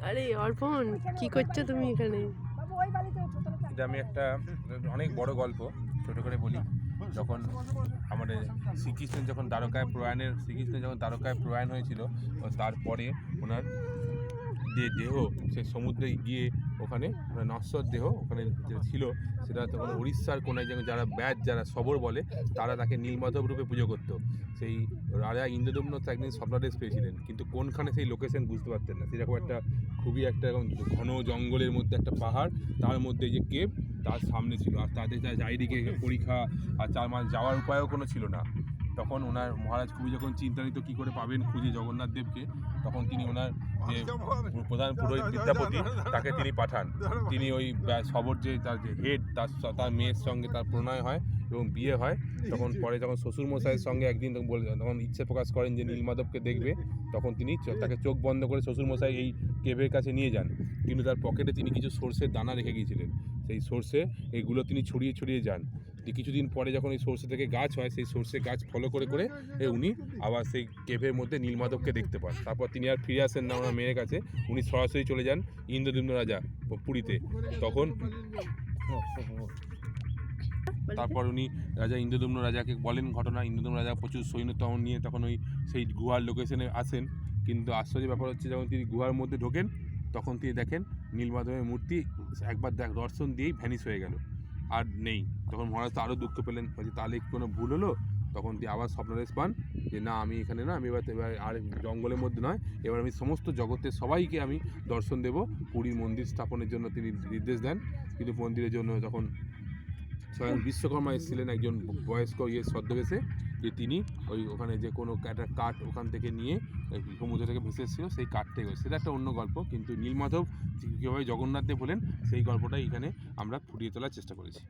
আরে অর্পণ, কি করছো তুমি এখানে? এটা আমি একটা অনেক বড় গল্প ছোট করে বলি। যখন আমাদের শ্রীকৃষ্ণের যখন দ্বারকায় প্রয়াণ হয়েছিল, তারপরে ওনার যে দেহ সে সমুদ্রে গিয়ে ওখানে নশ্বর দেহ ওখানে যেটা ছিল সেটা তখন উড়িষ্যার কোনায় যারা সবর বলে তারা তাকে নীলমাধব রূপে পুজো করতো। সেই রাজা ইন্দ্রদম্ন একদিন স্বপ্নাদেশ পেয়েছিলেন, কিন্তু কোনখানে সেই লোকেশন বুঝতে পারতেন না। সেরকম একটা খুবই একটা ঘন জঙ্গলের মধ্যে একটা পাহাড়, তার মধ্যে যে কেভ তার সামনে ছিল, আর তাদের চারিদিকে পরীক্ষা আর 4 মাস যাওয়ার উপায়ও কোনো ছিল না। তখন ওনার মহারাজ খুবই যখন চিন্তান্বিত কী করে পাবেন খুঁজে জগন্নাথ দেবকে, তখন তিনি ওনার যে প্রধান পুরোহিত বিদ্যাপতি তাকে তিনি পাঠান। তিনি ওই সবর তার যে হেড তার মেয়ের সঙ্গে তার প্রণয় হয় এবং বিয়ে হয়। তখন পরে যখন শ্বশুরমশাইয়ের সঙ্গে একদিন তখন ইচ্ছে প্রকাশ করেন যে নীলমাধবকে দেখবে, তখন তিনি তাকে চোখ বন্ধ করে শ্বশুরমশাই এই কেভের কাছে নিয়ে যান। কিন্তু তার পকেটে তিনি কিছু সর্ষের দানা রেখে গিয়েছিলেন। সেই সর্ষে এইগুলো তিনি ছড়িয়ে ছড়িয়ে যান। কিছুদিন পরে যখন এই সর্ষে থেকে গাছ হয়, সেই সর্ষে গাছ ফলো করে উনি আবার সেই কেভের মধ্যে নীলমাধবকে দেখতে পান। তারপর তিনি আর ফিরে আসেন না ওনার মেয়ের কাছে, উনি সরাসরি চলে যান ইন্দ্রদম্ন রাজা পুরীতে। তখন তারপর উনি রাজা ইন্দ্রদম্ন রাজাকে বলেন ঘটনা। ইন্দ্রদম্ন রাজা প্রচুর সৈন্য তখন নিয়ে তখন ওই সেই গুহার লোকেশনে আসেন। কিন্তু আশ্চর্যের ব্যাপার হচ্ছে, যখন তিনি গুহার মধ্যে ঢোকেন তখন তিনি দেখেন নীলমাধবের মূর্তি একবার দর্শন দিয়েই ভ্যানিশ হয়ে গেল, আর নেই। তখন মহারাজ তো আরও দুঃখ পেলেন, বলছে তাহলে কোনো ভুল হলো। তখন তিনি আবার স্বপ্নাদেশ পান যে না, আমি এখানে না, আমি এবার আর জঙ্গলের মধ্যে নয়, এবার আমি সমস্ত জগতের সবাইকে আমি দর্শন দেব। পুরীর মন্দির স্থাপনের জন্য তিনি নির্দেশ দেন। কিন্তু মন্দিরের জন্য তখন স্বয়ং বিশ্বকর্মা এসেছিলেন, একজন বয়স্ক ছদ্মবেশে, যে তিনি ওখানে যে কোনো একটা কাঠ ওখান থেকে নিয়ে সমুদ্র থেকে ভেসে এসেছিল, সেই কাঠটাই সেটা একটা অন্য গল্প। কিন্তু নীলমাধব কীভাবে জগন্নাথ দেব হলেন সেই গল্পটাই এখানে আমরা ফুটিয়ে তোলার চেষ্টা করেছি।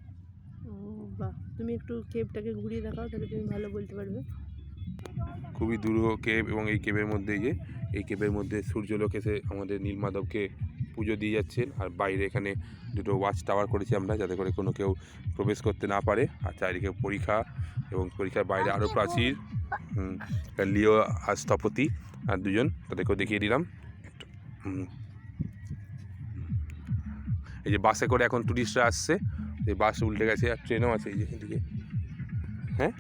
বাহ, তুমি একটু কেভটাকে ঘুরিয়ে দেখাও, তাহলে তুমি ভালো বলতে পারবে। খুবই দুরূহ কেভ, এবং এই কেভের মধ্যে এই কেভের মধ্যে সূর্যলোক এসে আমাদের নীলমাধবকে পুজো দিয়ে যাচ্ছেন। আর বাইরে এখানে দুটো ওয়াচ টাওয়ার করেছি আমরা, যাতে করে কোনো কেউ প্রবেশ করতে না পারে। আর চারিদিকে পরীক্ষা, এবং পরীক্ষার বাইরে আরও প্রাচীর, লিও আর স্থপতি আর দুজন, তাদেরকেও দেখিয়ে দিলাম। এই যে বাসে করে এখন টুরিস্টরা আসছে, এই বাস উল্টে গেছে, আর ট্রেনও আছে এই যে এদিকে। হ্যাঁ।